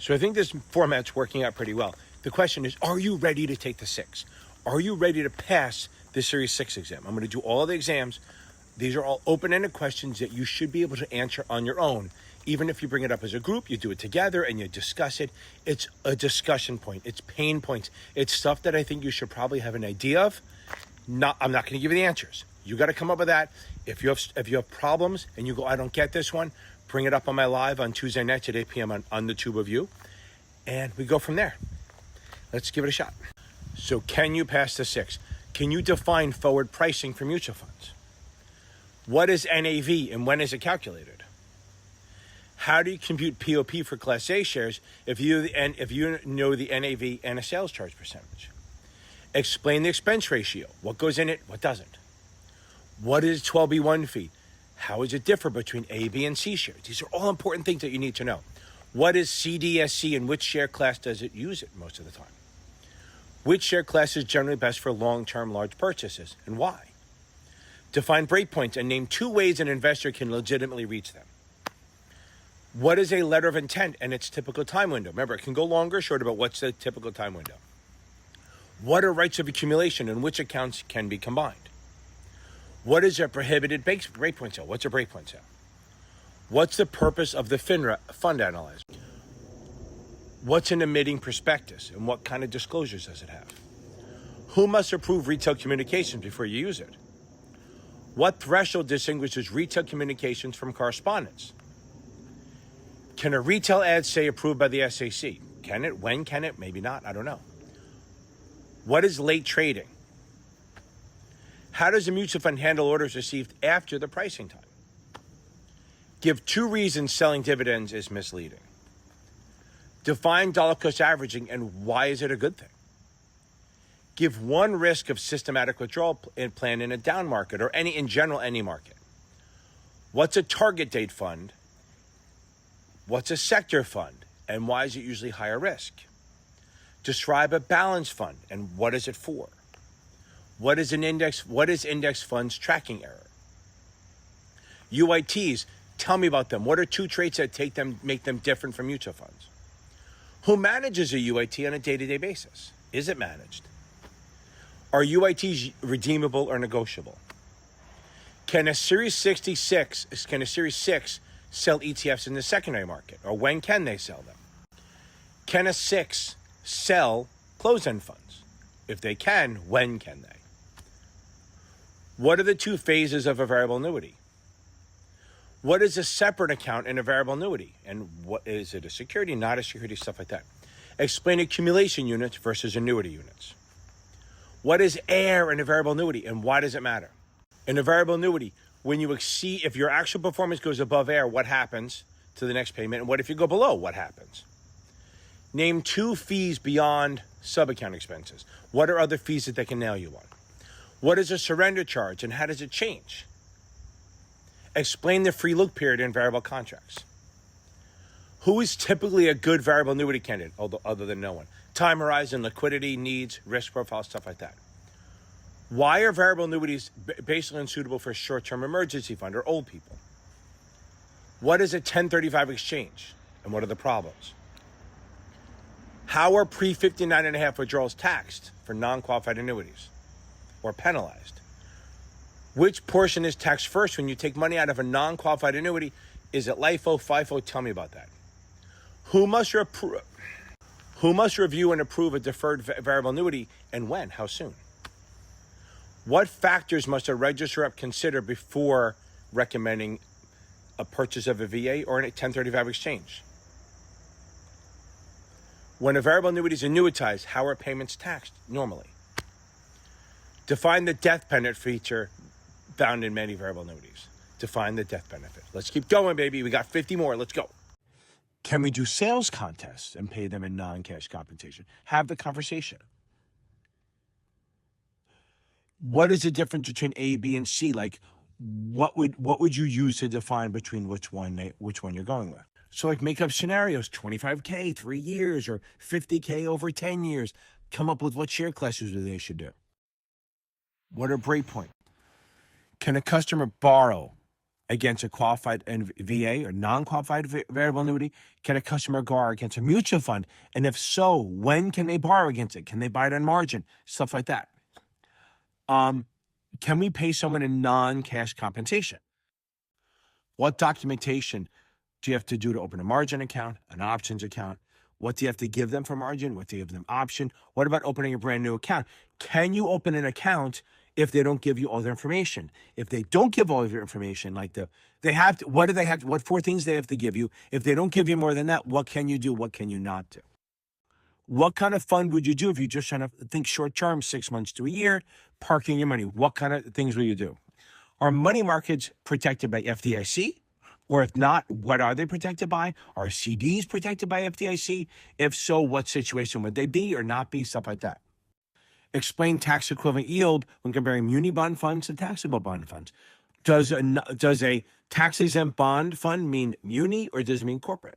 So I think this format's working out pretty well. The question is, are you ready to take the 6? Are you ready to pass the Series 6 exam? I'm going to do all the exams. These are all open-ended questions that you should be able to answer on your own. Even if you bring it up as a group, you do it together and you discuss it. It's a discussion point. It's pain points. It's stuff that I think you should probably have an idea of. I'm not going to give you the answers. You got to come up with that. If you have problems and you go, I don't get this one, bring it up on my live on Tuesday nights at 8 p.m. on the Tube of You, and we go from there. Let's give it a shot. So can you pass the 6? Can you define forward pricing for mutual funds? What is NAV and when is it calculated? How do you compute POP for Class A shares if you know the NAV and a sales charge percentage? Explain the expense ratio. What goes in it, what doesn't? What is 12B1 fee? How does it differ between A, B, and C shares? These are all important things that you need to know. What is CDSC and which share class does it use it most of the time? Which share class is generally best for long-term large purchases and why? Define breakpoints and name 2 ways an investor can legitimately reach them. What is a letter of intent and its typical time window? Remember, it can go longer or shorter, but what's the typical time window? What are rights of accumulation and which accounts can be combined? What is a prohibited breakpoint sale? What's a breakpoint sale? What's the purpose of the FINRA fund analyzer? What's an emitting prospectus and what kind of disclosures does it have? Who must approve retail communications before you use it? What threshold distinguishes retail communications from correspondence? Can a retail ad say approved by the SEC? Can it? When can it? Maybe not. I don't know. What is late trading? How does a mutual fund handle orders received after the pricing time? Give 2 reasons selling dividends is misleading. Define dollar cost averaging and why is it a good thing? Give 1 risk of systematic withdrawal plan in a down market or in general any market. What's a target date fund? What's a sector fund and why is it usually higher risk? Describe a balanced fund and what is it for? What is index funds tracking error? UITs, tell me about them. What are 2 traits that make them different from mutual funds? Who manages a UIT on a day-to-day basis? Is it managed? Are UITs redeemable or negotiable? Can a Series 6 sell ETFs in the secondary market? Or when can they sell them? Can a 6 sell closed-end funds? If they can, when can they? What are the 2 phases of a variable annuity? What is a separate account in a variable annuity? And what is it, a security, not a security, stuff like that? Explain accumulation units versus annuity units. What is AIR in a variable annuity and why does it matter? In a variable annuity, when you exceed, if your actual performance goes above AIR, what happens to the next payment? And what if you go below, what happens? Name 2 fees beyond sub-account expenses. What are other fees that they can nail you on? What is a surrender charge and how does it change? Explain the free look period in variable contracts. Who is typically a good variable annuity candidate, other than no one? Time horizon, liquidity, needs, risk profile, stuff like that. Why are variable annuities basically unsuitable for a short-term emergency fund or old people? What is a 1035 exchange and what are the problems? How are pre-59.5 withdrawals taxed for non-qualified annuities or penalized? Which portion is taxed first when you take money out of a non-qualified annuity? Is it LIFO, FIFO? Tell me about that. Who must review and approve a deferred variable annuity and when? How soon? What factors must a register rep consider before recommending a purchase of a VA or a 1035 exchange? When a variable annuity is annuitized, how are payments taxed normally? Define the death benefit feature found in many variable annuities. Define the death benefit. Let's keep going, baby. We got 50 more. Let's go. Can we do sales contests and pay them in non-cash compensation? Have the conversation. What is the difference between A, B, and C? Like, what would you use to define between which one you're going with? So, like, make up scenarios: 25K, 3 years, or 50K over 10 years. Come up with what share classes they should do. What are breakpoints? Can a customer borrow against a qualified VA or non-qualified variable annuity? Can a customer borrow against a mutual fund? And if so, when can they borrow against it? Can they buy it on margin? Stuff like that. Can we pay someone in non-cash compensation? What documentation do you have to do to open a margin account, an options account? What do you have to give them for margin? What do you give them option? What about opening a brand new account? Can you open an account if they don't give you all their information? If they don't give all of your information, what do they have to, what 4 things they have to give you? If they don't give you more than that, what can you do? What can you not do? What kind of fund would you do if you're just trying to think short term, 6 months to a year, parking your money? What kind of things will you do? Are money markets protected by FDIC? Or if not, what are they protected by? Are CDs protected by FDIC? If so, what situation would they be or not be? Stuff like that. Explain tax equivalent yield when comparing muni bond funds to taxable bond funds. Does a tax exempt bond fund mean muni or does it mean corporate?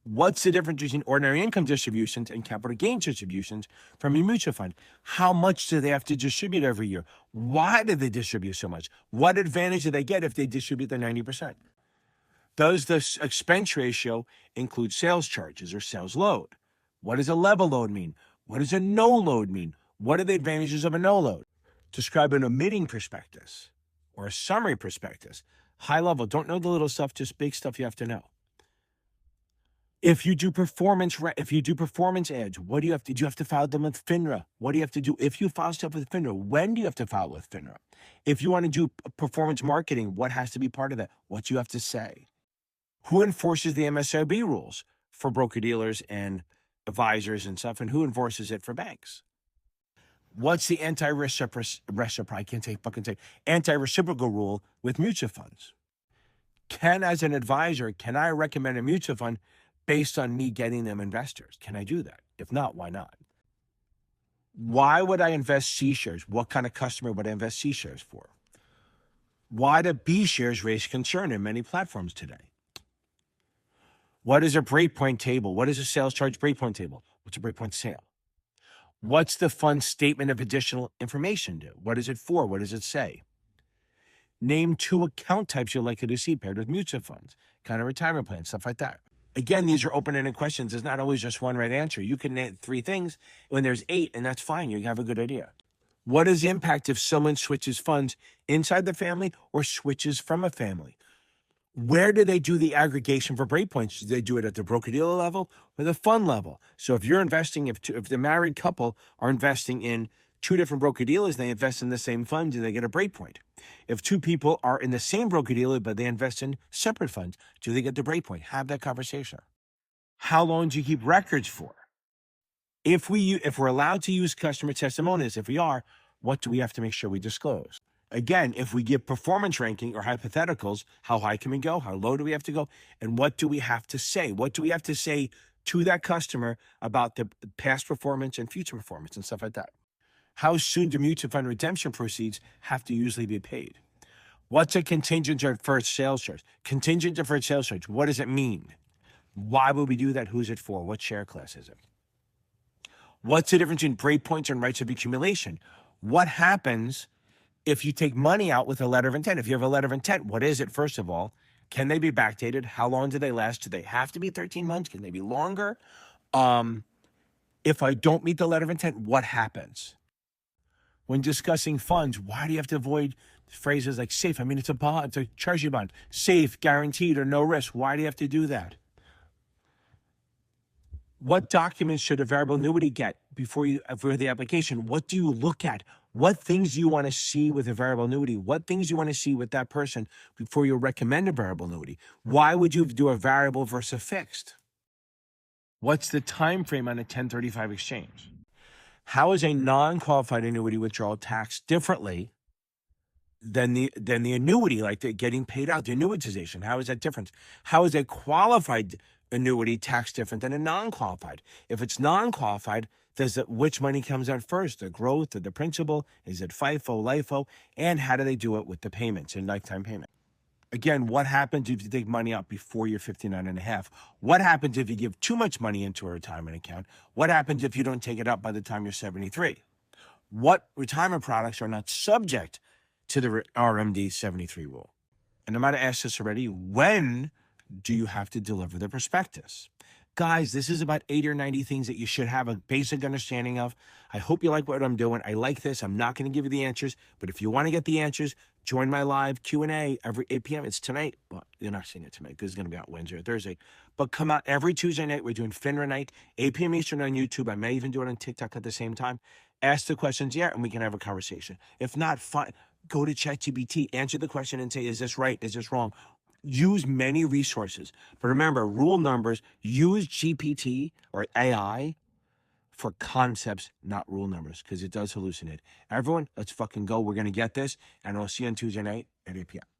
What's the difference between ordinary income distributions and capital gains distributions from a mutual fund? How much do they have to distribute every year? Why do they distribute so much? What advantage do they get if they distribute the 90%? Does the expense ratio include sales charges or sales load? What does a level load mean? What does a no load mean? What are the advantages of a no load? Describe an omitting prospectus or a summary prospectus. High level, don't know the little stuff, just big stuff you have to know. If you do performance ads, what do you have to do? You have to file them with FINRA. What do you have to do? If you file stuff with FINRA, when do you have to file with FINRA? If you want to do performance marketing, what has to be part of that? What do you have to say? Who enforces the MSRB rules for broker-dealers and advisors and stuff, and who enforces it for banks? What's the anti-reciprocal rule with mutual funds? As an advisor, can I recommend a mutual fund based on me getting them investors? Can I do that? If not, why not? Why would I invest C shares? What kind of customer would I invest C shares for? Why do B shares raise concern in many platforms today? What is a breakpoint table? What is a sales charge breakpoint table? What's a breakpoint sale? What's the fund statement of additional information do? What is it for? What does it say? Name 2 account types you're likely to see paired with mutual funds, kind of retirement plans, stuff like that. Again, these are open-ended questions. There's not always just one right answer. You can name 3 things when there's 8, and that's fine. You have a good idea. What is the impact if someone switches funds inside the family or switches from a family? Where do they do the aggregation for breakpoints? Do they do it at the broker-dealer level or the fund level? So if you're investing, if the married couple are investing in 2 different broker-dealers, they invest in the same fund, do they get a breakpoint? If 2 people are in the same broker-dealer, but they invest in separate funds, do they get the breakpoint? Have that conversation. How long do you keep records for? If we're allowed to use customer testimonials, if we are, what do we have to make sure we disclose? Again, if we give performance ranking or hypotheticals, how high can we go? How low do we have to go? And what do we have to say? What do we have to say to that customer about the past performance and future performance and stuff like that? How soon do mutual fund redemption proceeds have to usually be paid? What's a contingent deferred sales charge? Contingent deferred sales charge, what does it mean? Why would we do that? Who's it for? What share class is it? What's the difference in breakpoints and rights of accumulation? What happens if you take money out with a letter of intent? If you have a letter of intent, what is it, first of all? Can they be backdated? How long do they last? Do they have to be 13 months? Can they be longer? If I don't meet the letter of intent, what happens? When discussing funds, why do you have to avoid phrases like safe? I mean, it's a bond, it's a treasury bond. Safe, guaranteed, or no risk. Why do you have to do that? What documents should a variable annuity get for the application? What do you look at? What things do you want to see with a variable annuity? What things do you want to see with that person before you recommend a variable annuity? Why would you do a variable versus a fixed? What's the time frame on a 1035 exchange? How is a non-qualified annuity withdrawal taxed differently than the annuity, like the getting paid out, the annuitization? How is that different? How is a qualified annuity tax different than a non-qualified? If it's non-qualified, which money comes out first, the growth or the principal? Is it FIFO, LIFO? And how do they do it with the payments and lifetime payment? Again, what happens if you take money out before you're 59 and a half? What happens if you give too much money into a retirement account? What happens if you don't take it out by the time you're 73? What retirement products are not subject to the RMD 73 rule? and I might have asked this already, when do you have to deliver the prospectus? Guys, this is about 80 or 90 things that you should have a basic understanding of. I hope you like what I'm doing. I like this. I'm not going to give you the answers, but if you want to get the answers, join my live Q&A every 8 p.m. It's tonight. Well, you're not seeing it tonight because it's going to be out Wednesday or Thursday. But come out every Tuesday night. We're doing FINRA night, 8 p.m. Eastern on YouTube. I may even do it on TikTok at the same time. Ask the questions, and we can have a conversation. If not, fine. Go to ChatGPT, answer the question and say, is this right? Is this wrong? Use many resources. But remember, rule numbers, use GPT or AI for concepts, not rule numbers, because it does hallucinate. Everyone, let's fucking go. We're going to get this, and I'll see you on Tuesday night at 8 p.m.